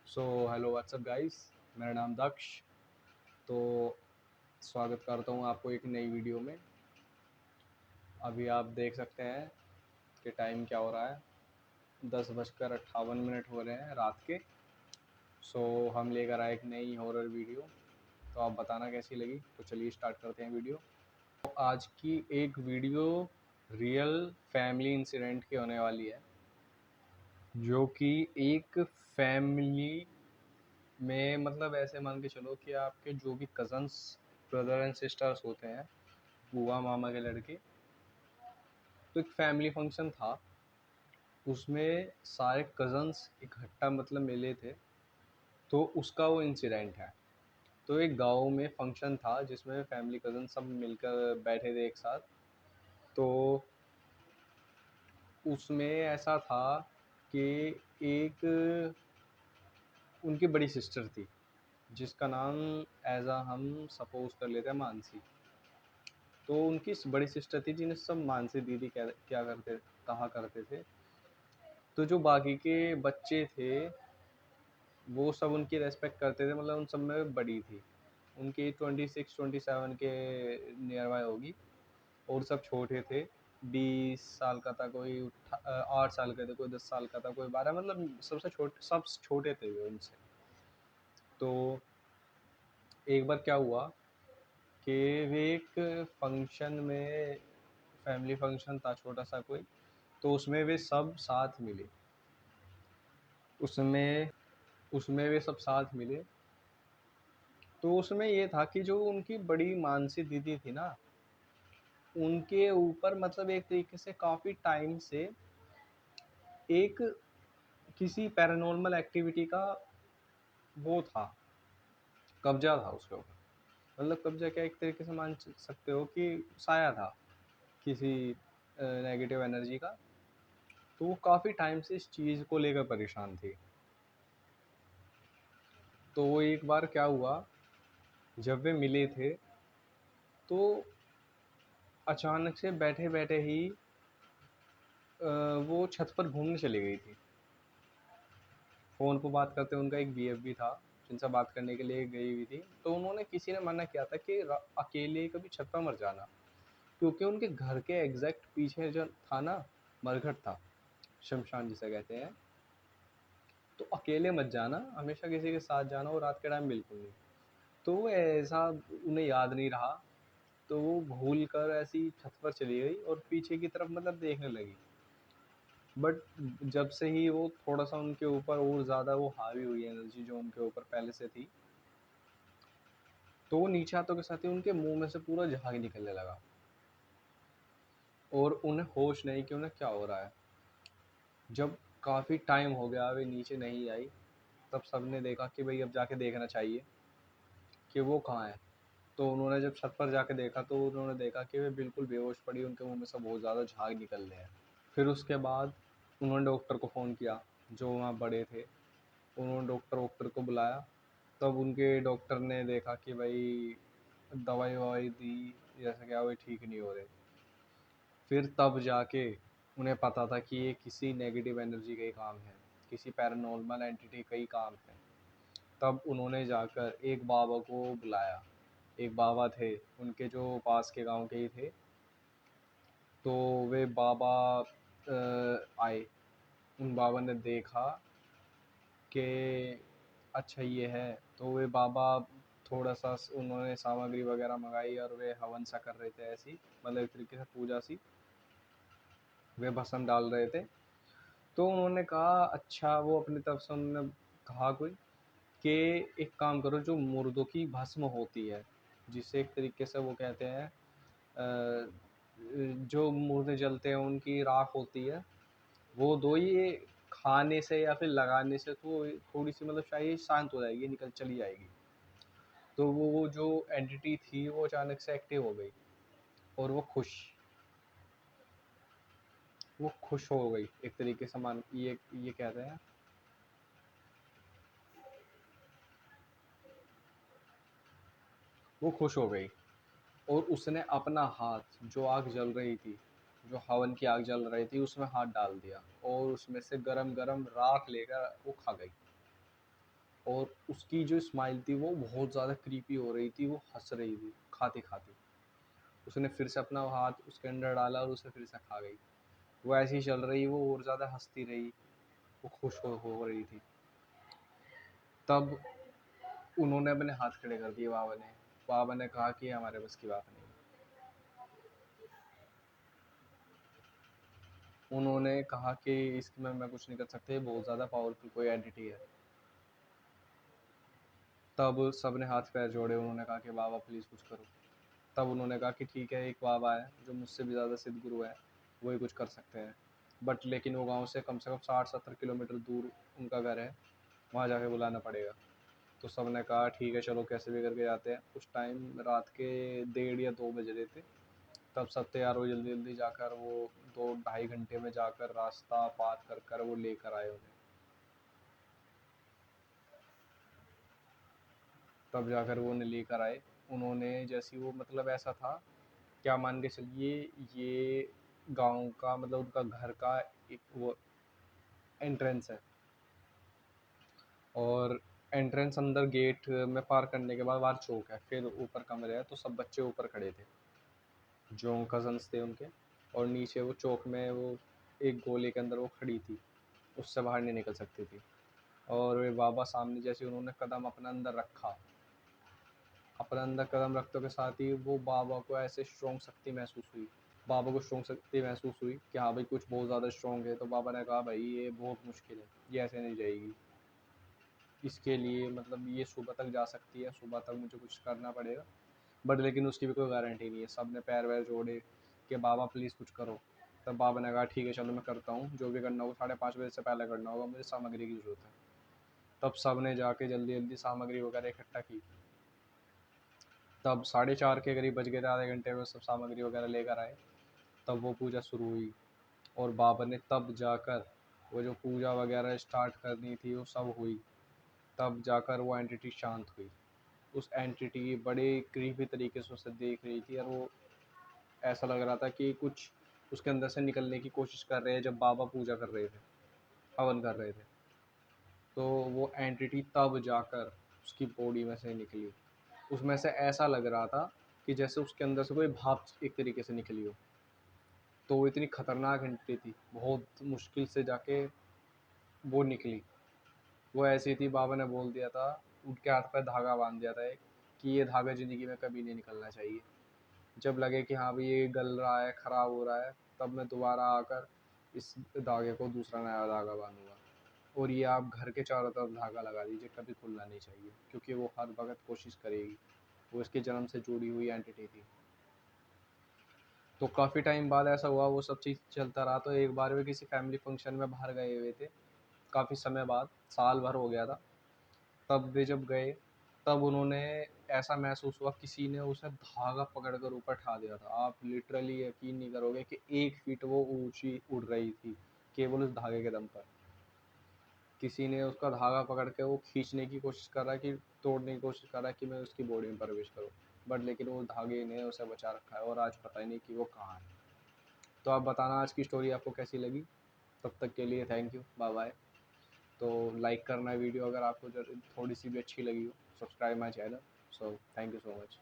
So hello what's up guys. मेरा नाम दक्ष। तो स्वागत करता हूँ आपको एक नई वीडियो में। अभी आप देख सकते हैं कि टाइम क्या हो रहा है। 10:58 हो रहे हैं रात के। हम लेकर आए एक नई हॉरर वीडियो। तो आप बताना कैसी लगी। तो चलिए स्टार्ट करते हैं वीडियो। तो आज की एक वीडियो रियल फैमिली इंसिडेंट की होने वाली है, जो कि एक फैमिली में मतलब ऐसे मान के चलो कि आपके जो भी कज़न्स, ब्रदर एंड सिस्टर्स होते हैं, बुआ मामा के लड़के। तो एक फैमिली फंक्शन था, उसमें सारे कज़न्स इकट्ठा मतलब मिले थे। तो उसका वो इंसिडेंट है। तो एक गांव में फंक्शन था जिसमें फैमिली कज़न सब मिलकर बैठे थे एक साथ। तो उसमें ऐसा था कि एक उनकी बड़ी सिस्टर थी, जिसका नाम एज आ हम सपोज कर लेते हैं मानसी। तो उनकी बड़ी सिस्टर थी जिन्हें सब मानसी दीदी क्या करते कहा करते थे। तो जो बाकी के बच्चे थे वो सब उनकी रेस्पेक्ट करते थे, मतलब उन सब में बड़ी थी। उनकी 26-27 के नियर बाय होगी, और सब छोटे थे। 20 साल का था कोई, 8 साल का था कोई, 10 साल का था कोई, 12, मतलब सबसे छोटे, सब छोटे थे वे उनसे। तो एक बार क्या हुआ कि वे एक फंक्शन में, फैमिली फंक्शन था छोटा सा कोई, तो उसमें वे सब साथ मिले। उसमें उसमें वे सब साथ मिले। तो उसमें ये था कि जो उनकी बड़ी मानसी दीदी थी ना, उनके ऊपर मतलब एक तरीके से काफ़ी टाइम से एक किसी पैरानॉर्मल एक्टिविटी का वो था, कब्जा था उसके ऊपर। मतलब कब्जा क्या, एक तरीके से मान सकते हो कि साया था किसी नेगेटिव एनर्जी का। तो वो काफ़ी टाइम से इस चीज़ को लेकर परेशान थी। तो वो एक बार क्या हुआ, जब वे मिले थे तो अचानक से बैठे बैठे ही वो छत पर घूमने चली गई थी। फ़ोन पर बात करते, उनका एक बीएफ भी था जिनसे बात करने के लिए गई हुई थी। तो उन्होंने, किसी ने मना किया था कि अकेले कभी छत पर मत जाना, क्योंकि उनके घर के एग्जैक्ट पीछे जो था ना, मरघट था, शमशान जिसे कहते हैं। तो अकेले मत जाना, हमेशा किसी के साथ जाना, और रात के टाइम बिल्कुल नहीं। तो वो ऐसा उन्हें याद नहीं रहा, तो वो भूल कर ऐसी छत पर चली गई और पीछे की तरफ मतलब देखने लगी। बट जब से ही वो थोड़ा सा उनके ऊपर और ज़्यादा वो हावी हुई एनर्जी जो उनके ऊपर पहले से थी, तो वो नीचे हाथों के साथ ही उनके मुंह में से पूरा झाग निकलने लगा, और उन्हें होश नहीं कि उन्हें क्या हो रहा है। जब काफ़ी टाइम हो गया वे नीचे नहीं आई, तब सबने देखा कि भाई अब जाके देखना चाहिए कि वो कहाँ है। तो उन्होंने जब छत पर जाके देखा तो उन्होंने देखा कि वे बिल्कुल बेहोश पड़ी, उनके मुंह में से बहुत ज़्यादा झाग निकल रहे हैं। फिर उसके बाद उन्होंने डॉक्टर को फ़ोन किया, जो वहाँ बड़े थे। उन्होंने डॉक्टर को बुलाया। तब उनके डॉक्टर ने देखा कि भाई दवाई ववाई दी, जैसे क्या वो ठीक नहीं हो रहे। फिर तब जाके उन्हें पता था कि ये किसी नेगेटिव एनर्जी का ही काम है, किसी पैरानॉर्मल एंटिटी का ही काम है। तब उन्होंने जाकर एक बाबा को बुलाया। एक बाबा थे उनके, जो पास के गांव के ही थे। तो वे बाबा आए। उन बाबा ने देखा कि अच्छा ये है। तो वे बाबा थोड़ा सा, उन्होंने सामग्री वगैरह मंगाई और वे हवन सा कर रहे थे, ऐसी मतलब एक तरीके से पूजा सी, वे भस्म डाल रहे थे। तो उन्होंने कहा, अच्छा वो अपनी तरफ से उन्होंने कहा कोई कि एक काम करो, जो मुर्दों की भस्म होती है, जिसे एक तरीके से वो कहते हैं जो मुर्दे जलते हैं उनकी राख होती है, वो दो। ये खाने से या फिर लगाने से तो थोड़ी सी मतलब शायद शांत हो जाएगी, निकल चली जाएगी। तो वो जो एंटिटी थी वो अचानक से एक्टिव हो गई, और वो खुश हो गई एक तरीके से, मान ये कहते हैं, वो खुश हो गई। और उसने अपना हाथ, जो आग जल रही थी, जो हवन की आग जल रही थी, उसमें हाथ डाल दिया और उसमें से गरम गरम राख लेकर वो खा गई। और उसकी जो स्माइल थी वो बहुत ज़्यादा क्रीपी हो रही थी, वो हंस रही थी खाते खाते। उसने फिर से अपना हाथ उसके अंदर डाला और उसे फिर से खा गई। वो ऐसे ही चल रही, वो और ज़्यादा हंसती रही, वो खुश हो रही थी। तब उन्होंने अपने हाथ खड़े कर दिए बाबा ने। बाबा ने कहा कि हमारे बस की बात नहीं। उन्होंने कहा कि इसमें मैं कुछ नहीं कर सकते, बहुत ज़्यादा पावरफुल कोई एंटिटी है। तब सब ने हाथ पैर जोड़े, उन्होंने कहा कि बाबा प्लीज़ कुछ करो। तब उन्होंने कहा कि ठीक है, एक बाबा है जो मुझसे भी ज़्यादा सिद्ध गुरु है, वही कुछ कर सकते हैं, बट लेकिन वो गांव से कम 60-70 किलोमीटर दूर उनका घर है, वहाँ जाके बुलाना पड़ेगा। तो सब ने कहा ठीक है चलो, कैसे भी करके जाते हैं। उस टाइम रात के 1:30 या 2 बज रहे थे। तब सब तैयार हो जल्दी जल्दी जाकर, वो 2-2.5 घंटे में जाकर रास्ता पार कर कर वो लेकर आए उन्हें। तब जाकर वो उन्हें लेकर आए। उन्होंने जैसी वो, मतलब ऐसा था, क्या मान के चलिए, ये गांव का मतलब उनका घर का एक वो एंट्रेंस है। और एंट्रेंस अंदर गेट में पार करने के बाद बाहर चौक है, फिर ऊपर कमरे है। तो सब बच्चे ऊपर खड़े थे जो कजन्स थे उनके, और नीचे वो चौक में वो एक गोले के अंदर वो खड़ी थी, उससे बाहर नहीं निकल सकती थी। और वे बाबा सामने जैसे उन्होंने कदम अपना अंदर रखा, अपने अंदर कदम रखते के साथ ही वो बाबा को ऐसे स्ट्रॉन्ग शक्ति महसूस हुई। बाबा को स्ट्रॉन्ग शक्ति महसूस हुई कि हाँ भाई कुछ बहुत ज़्यादा स्ट्रॉन्ग है। तो बाबा ने कहा भाई ये बहुत मुश्किल है, ये ऐसे नहीं जाएगी, इसके लिए मतलब ये सुबह तक जा सकती है, सुबह तक मुझे कुछ करना पड़ेगा, बट लेकिन उसकी भी कोई गारंटी नहीं है। सब ने पैर वैर जोड़े कि बाबा प्लीज़ कुछ करो। तब बाबा ने कहा ठीक है चलो मैं करता हूँ, जो भी करना होगा 5:30 बजे से पहले करना होगा, मुझे सामग्री की ज़रूरत है। तब सब ने जाके जल्दी जल्दी सामग्री वगैरह इकट्ठा की। तब 4:30 के करीब बज गए थे, आधे घंटे में सब सामग्री वगैरह लेकर आए। तब वो पूजा शुरू हुई, और बाबा ने तब जाकर वो जो पूजा वगैरह स्टार्ट करनी थी वो सब हुई। तब जाकर वो एंटिटी शांत हुई। उस एंटिटी बड़े क्रीपी तरीके से उसे देख रही थी, और वो ऐसा लग रहा था कि कुछ उसके अंदर से निकलने की कोशिश कर रहे हैं जब बाबा पूजा कर रहे थे, हवन कर रहे थे। तो वो एंटिटी तब जाकर उसकी बॉडी में से निकली। उसमें से ऐसा लग रहा था कि जैसे उसके अंदर से कोई भाप एक तरीके से निकली हो। तो वो इतनी खतरनाक एंटिटी थी, बहुत मुश्किल से जाके वो निकली। वो ऐसी थी, बाबा ने बोल दिया था, उनके हाथ पर धागा बांध दिया था एक, कि ये धागा ज़िंदगी में कभी नहीं निकलना चाहिए। जब लगे कि हाँ भाई ये गल रहा है, ख़राब हो रहा है, तब मैं दोबारा आकर इस धागे को दूसरा नया धागा बांधूंगा। और ये आप घर के चारों तरफ धागा लगा दीजिए, कभी खुलना नहीं चाहिए, क्योंकि वो हर वक्त कोशिश करेगी। वो इसके जन्म से जुड़ी हुई एंटिटी थी। तो काफ़ी टाइम बाद ऐसा हुआ, वो सब चीज़ चलता रहा। तो एक बार वे किसी फैमिली फंक्शन में बाहर गए हुए थे, काफ़ी समय बाद, साल भर हो गया था। तब वे जब गए, तब उन्होंने ऐसा महसूस हुआ किसी ने उसे धागा पकड़कर ऊपर उठा दिया था। आप लिटरली यकीन नहीं करोगे कि 1 फीट वो ऊंची उड़ रही थी, केवल उस धागे के दम पर। किसी ने उसका धागा पकड़ के वो खींचने की कोशिश कर रहा है, कि तोड़ने की कोशिश कर रहा है कि मैं उसकी बॉडी में प्रवेश करूँ, बट लेकिन वो धागे ने उसे बचा रखा है, और आज पता ही नहीं कि वो कहाँ है। तो आप बताना आज की स्टोरी आपको कैसी लगी। तब तक के लिए थैंक यू, बाय बाय। तो लाइक करना वीडियो अगर आपको थोड़ी सी भी अच्छी लगी हो, subscribe my channel. So thank you so much.